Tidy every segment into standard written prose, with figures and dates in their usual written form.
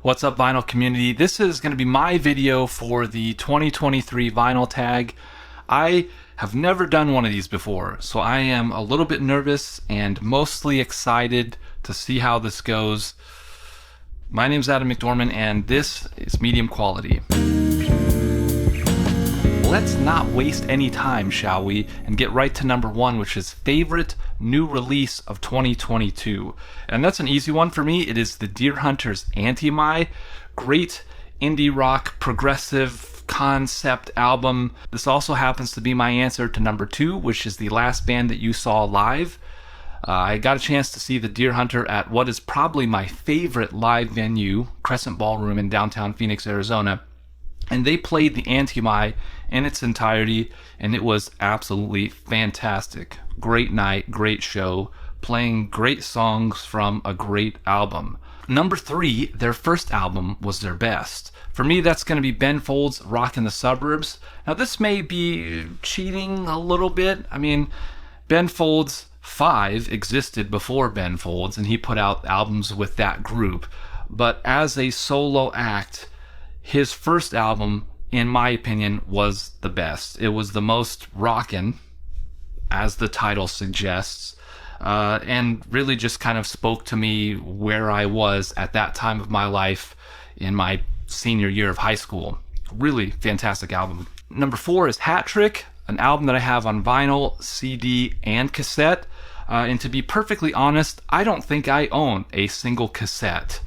What's up, vinyl community? This is going to be my video for the 2023 vinyl tag. I have never done one of these before, so I am a little bit nervous and mostly excited to see how this goes. My name's Adam McDormand, and this is medium quality. Let's not waste any time, shall we, and get right to number one, which is favorite new release of 2022. And that's an easy one for me. It is the Deer Hunter's Anti-My. Great indie rock, progressive concept album. This also happens to be my answer to number two, which is the last band that you saw live. I got a chance to see the Deer Hunter at what is probably my favorite live venue, Crescent Ballroom in downtown Phoenix, Arizona. And they played the Anti-My in its entirety, and it was absolutely fantastic. Great night, great show, playing great songs from a great album. Number three, their first album was their best. For me, that's going to be Ben Folds' Rockin' the Suburbs. Now, this may be cheating a little bit. I mean, Ben Folds 5 existed before Ben Folds, and he put out albums with that group. But as a solo act, his first album, in my opinion, was the best. It was the most rockin', as the title suggests, and really just kind of spoke to me where I was at that time of my life in my senior year of high school. Really fantastic album. Number four is Hat Trick, an album that I have on vinyl, CD, and cassette. And to be perfectly honest, I don't think I own a single cassette.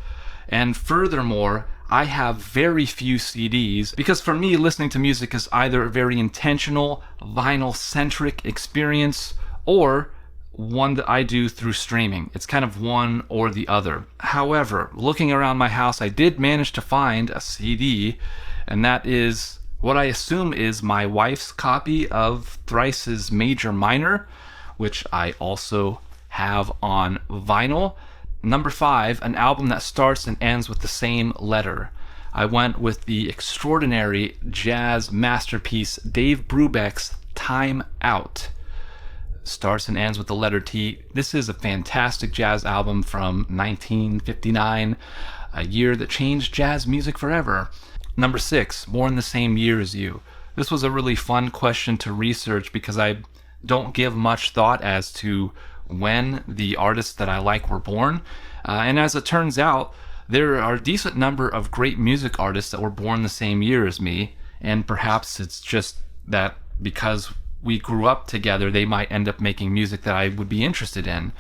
And furthermore, I have very few CDs because for me, listening to music is either a very intentional, vinyl-centric experience or one that I do through streaming. It's kind of one or the other. However, looking around my house, I did manage to find a CD, and that is what I assume is my wife's copy of Thrice's Major Minor, which I also have on vinyl. Number five, an album that starts and ends with the same letter. I went with the extraordinary jazz masterpiece Dave Brubeck's Time Out. Starts and ends with the letter T. This is a fantastic jazz album from 1959, a year that changed jazz music forever. Number six, Born the Same Year as You. This was a really fun question to research because I don't give much thought as to when the artists that I like were born. And as it turns out, there are a decent number of great music artists that were born the same year as me, and perhaps it's just that because we grew up together, they might end up making music that I would be interested in.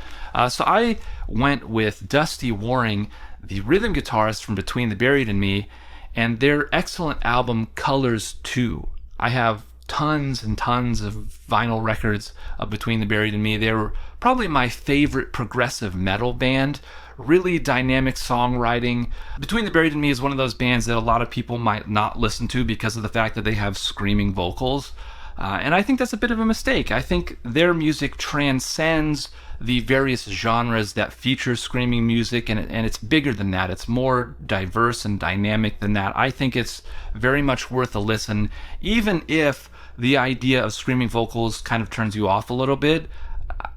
So I went with Dusty Waring, the rhythm guitarist from Between the Buried and Me, and their excellent album Colors 2. I have tons and tons of vinyl records of Between the Buried and Me. They were probably my favorite progressive metal band. Really dynamic songwriting. Between the Buried and Me is one of those bands that a lot of people might not listen to because of the fact that they have screaming vocals. And I think that's a bit of a mistake. I think their music transcends the various genres that feature screaming music, and it's bigger than that. It's more diverse and dynamic than that. I think it's very much worth a listen, even if the idea of screaming vocals kind of turns you off a little bit.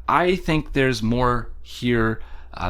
I think there's more here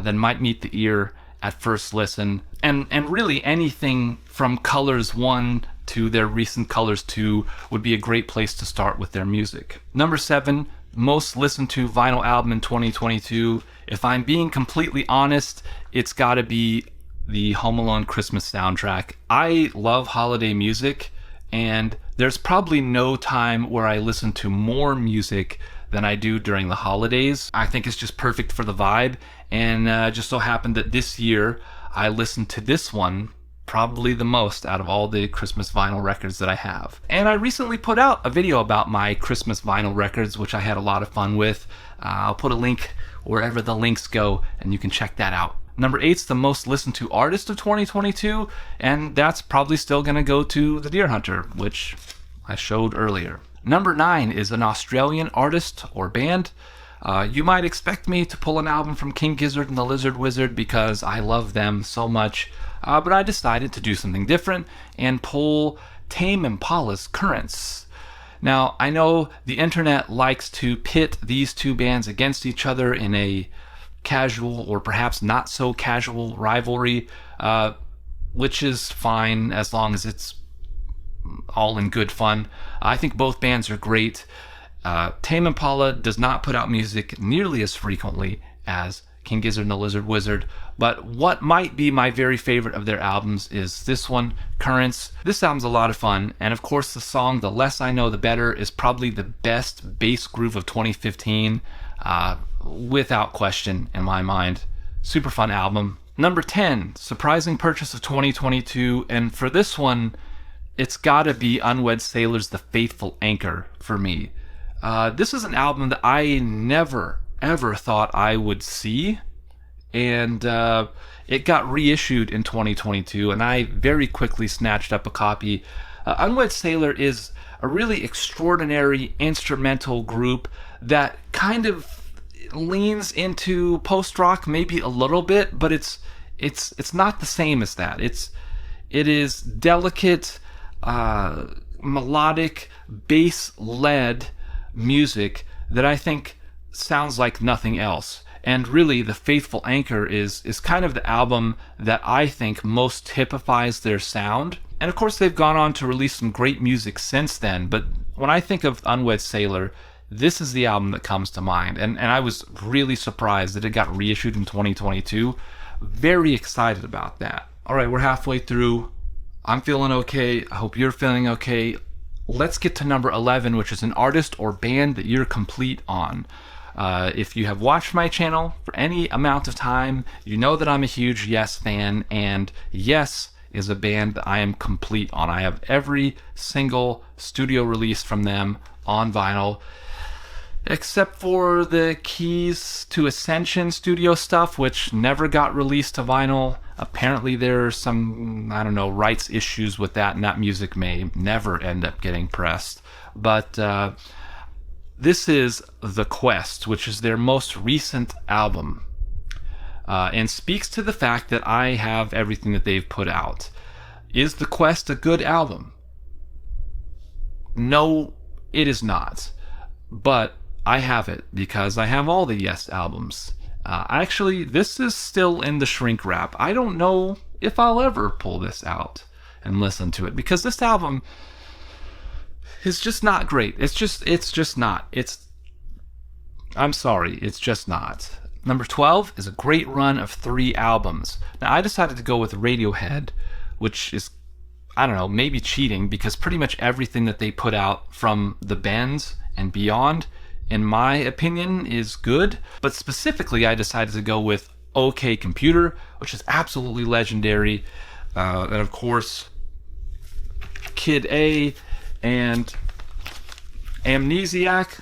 than might meet the ear at first listen. And really anything from Colors 1 to their recent Colors 2 would be a great place to start with their music. Number seven, most listened to vinyl album in 2022. If I'm being completely honest, it's gotta be the Home Alone Christmas soundtrack. I love holiday music, and there's probably no time where I listen to more music than I do during the holidays. I think it's just perfect for the vibe, and just so happened that this year I listened to this one probably the most out of all the Christmas vinyl records that I have. And I recently put out a video about my Christmas vinyl records, which I had a lot of fun with. I'll put a link wherever the links go, and you can check that out. Number eight's the most listened to artist of 2022, and that's probably still going to go to the Deer Hunter, which I showed earlier. Number nine is an Australian artist or band. You might expect me to pull an album from King Gizzard and the Lizard Wizard because I love them so much, but I decided to do something different and pull Tame Impala's Currents. Now, I know the internet likes to pit these two bands against each other in a casual or perhaps not so casual rivalry. which is fine as long as it's all in good fun. I think both bands are great. Tame Impala does not put out music nearly as frequently as King Gizzard and the Lizard Wizard, but what might be my very favorite of their albums is this one, Currents. This album's a lot of fun, and of course the song The Less I Know The Better is probably the best bass groove of 2015, without question in my mind. Super fun album. Number 10, surprising purchase of 2022, and for this one, it's gotta be Unwed Sailor's The Faithful Anchor for me. This is an album that I never, ever thought I would see, and it got reissued in 2022, and I very quickly snatched up a copy. Unwed Sailor is a really extraordinary instrumental group that kind of leans into post-rock maybe a little bit, but it's not the same as that. It is delicate, melodic, bass-led music that I think sounds like nothing else. And really, The Faithful Anchor is kind of the album that I think most typifies their sound. And of course, they've gone on to release some great music since then, but when I think of Unwed Sailor, this is the album that comes to mind. And I was really surprised that it got reissued in 2022. Very excited about that. All right, we're halfway through. I'm feeling okay. I hope you're feeling okay. Let's get to number 11, which is an artist or band that you're complete on. If you have watched my channel for any amount of time, you know that I'm a huge Yes fan, and Yes is a band that I am complete on. I have every single studio release from them on vinyl, except for the Keys to Ascension studio stuff, which never got released to vinyl. Apparently there are some, rights issues with that, and that music may never end up getting pressed. But this is The Quest, which is their most recent album, and speaks to the fact that I have everything that they've put out. Is The Quest a good album? No, it is not. But I have it because I have all the Yes albums. Actually, this is still in the shrink wrap. I don't know if I'll ever pull this out and listen to it, because this album is just not great. It's just not. I'm sorry, it's just not. Number 12 is a great run of 3 albums. Now, I decided to go with Radiohead, which is, maybe cheating, because pretty much everything that they put out from The Bends and beyond, in my opinion, is good. But specifically, I decided to go with OK Computer, which is absolutely legendary. And of course, Kid A and Amnesiac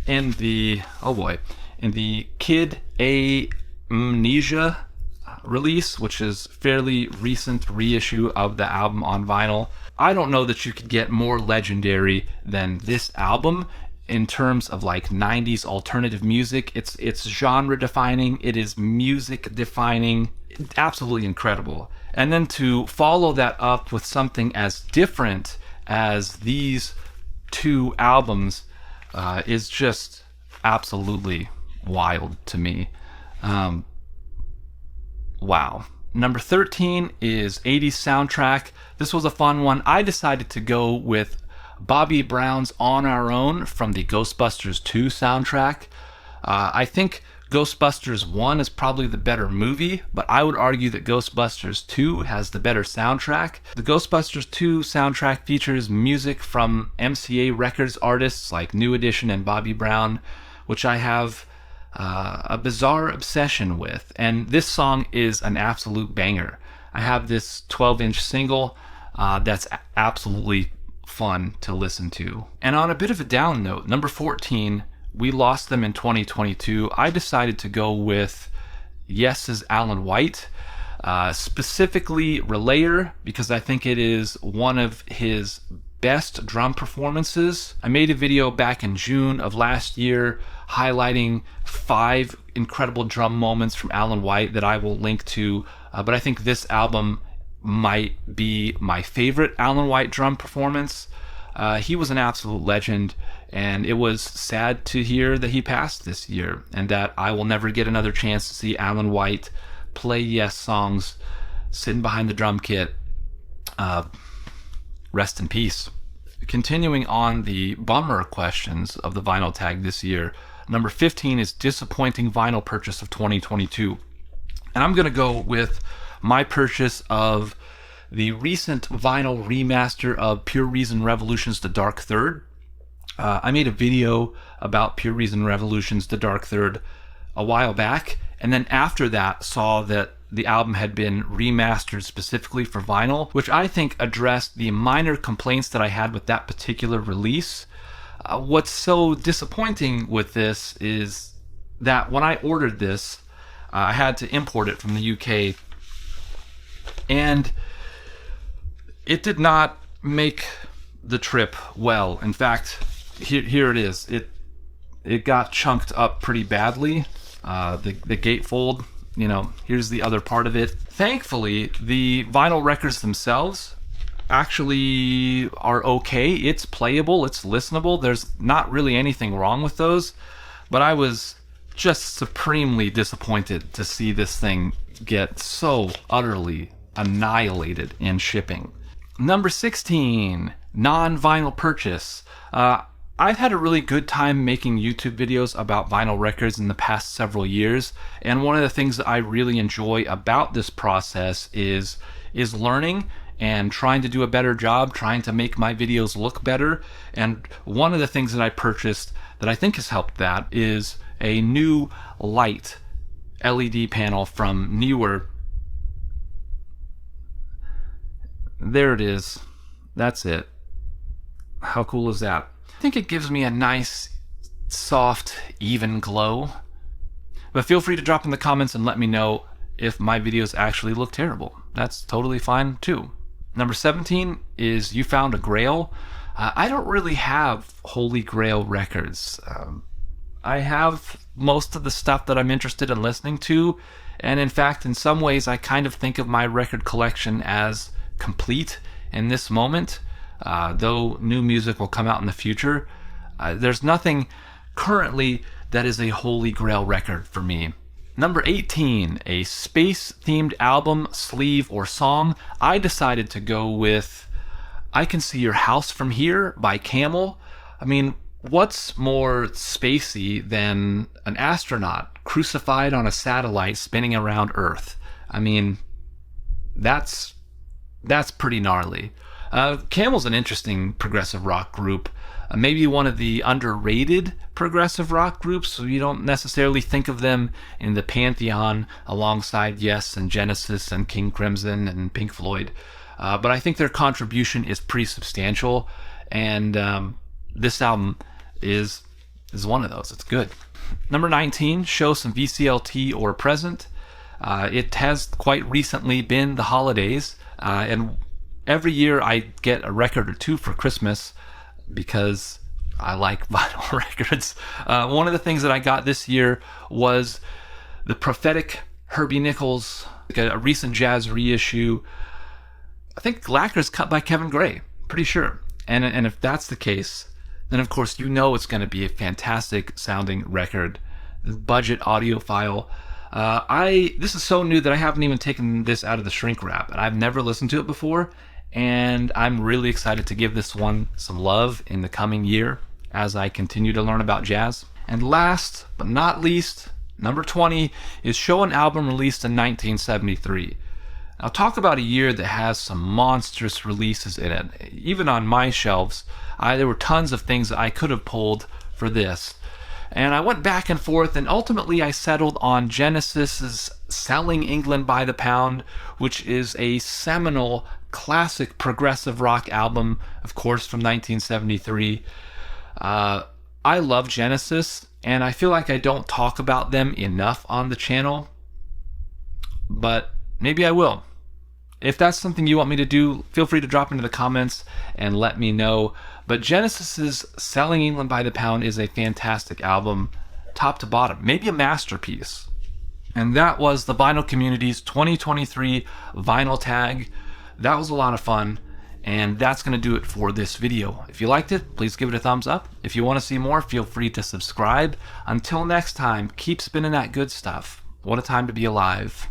in the Kid A Amnesia release, which is fairly recent reissue of the album on vinyl. I don't know that you could get more legendary than this album in terms of like 90s alternative music. It's genre defining, it is music defining, absolutely incredible. And then to follow that up with something as different as these 2 albums is just absolutely wild to me. Wow. Number 13 is 80s Soundtrack. This was a fun one. I decided to go with Bobby Brown's On Our Own from the Ghostbusters 2 soundtrack. I think Ghostbusters 1 is probably the better movie, but I would argue that Ghostbusters 2 has the better soundtrack. The Ghostbusters 2 soundtrack features music from MCA Records artists like New Edition and Bobby Brown, which I have a bizarre obsession with, and this song is an absolute banger. I have this 12-inch single that's absolutely fun to listen to. And on a bit of a down note, number 14, we lost them in 2022. I decided to go with Yes's Alan White, specifically Relayer, because I think it is one of his best drum performances. I made a video back in June of last year highlighting 5 incredible drum moments from Alan White that I will link to, but I think this album might be my favorite Alan White drum performance. He was an absolute legend, and it was sad to hear that he passed this year, and that I will never get another chance to see Alan White play Yes songs sitting behind the drum kit. Rest in peace. Continuing on the bummer questions of the vinyl tag this year, number 15 is disappointing vinyl purchase of 2022. And I'm going to go with my purchase of the recent vinyl remaster of Pure Reason Revolution's The Dark Third. I made a video about Pure Reason Revolution's The Dark Third a while back, and then after that saw that the album had been remastered specifically for vinyl, which I think addressed the minor complaints that I had with that particular release. What's so disappointing with this is that when I ordered this, I had to import it from the UK, and it did not make the trip well. In fact, here it is. It got chunked up pretty badly. The gatefold, here's the other part of it. Thankfully, the vinyl records themselves actually are okay. It's playable, it's listenable. There's not really anything wrong with those, but I was just supremely disappointed to see this thing get so utterly annihilated in shipping. Number 16, non-vinyl purchase. I've had a really good time making YouTube videos about vinyl records in the past several years, and one of the things that I really enjoy about this process is learning and trying to do a better job, trying to make my videos look better. And one of the things that I purchased that I think has helped that is a new light LED panel from Newer. There it is. That's it. How cool is that? I think it gives me a nice, soft, even glow. But feel free to drop in the comments and let me know if my videos actually look terrible. That's totally fine too. Number 17 is You Found a Grail. I don't really have Holy Grail records. I have most of the stuff that I'm interested in listening to, and in fact, in some ways, I kind of think of my record collection as complete in this moment. Though new music will come out in the future, there's nothing currently that is a Holy Grail record for me. Number 18, a space-themed album, sleeve, or song. I decided to go with I Can See Your House From Here by Camel. I mean, what's more spacey than an astronaut crucified on a satellite spinning around Earth? I mean, that's pretty gnarly. Camel's an interesting progressive rock group. Maybe one of the underrated progressive rock groups, so you don't necessarily think of them in the pantheon alongside Yes and Genesis and King Crimson and Pink Floyd. But I think their contribution is pretty substantial, and this album is one of those. It's good. Number 19, show some VCLT or present. It has quite recently been the holidays, and every year I get a record or two for Christmas because I like vinyl records. One of the things that I got this year was the Prophetic Herbie Nichols, a recent jazz reissue. I think Lacquer's cut by Kevin Gray, pretty sure. And if that's the case, then of course you know it's going to be a fantastic sounding record. Budget audiophile. This is so new that I haven't even taken this out of the shrink wrap, and I've never listened to it before. And I'm really excited to give this one some love in the coming year as I continue to learn about jazz. And last but not least, number 20 is show an album released in 1973. Now talk about a year that has some monstrous releases in it. Even on my shelves, there were tons of things that I could have pulled for this. And I went back and forth, and ultimately I settled on Genesis's Selling England by the Pound, which is a seminal classic progressive rock album, of course, from 1973. I love Genesis, and I feel like I don't talk about them enough on the channel, but maybe I will. If that's something you want me to do, feel free to drop into the comments and let me know. But Genesis's Selling England by the Pound is a fantastic album, top to bottom, maybe a masterpiece. And that was the Vinyl Community's 2023 Vinyl Tag. That was a lot of fun, and that's going to do it for this video. If you liked it, please give it a thumbs up. If you want to see more, feel free to subscribe. Until next time, keep spinning that good stuff. What a time to be alive.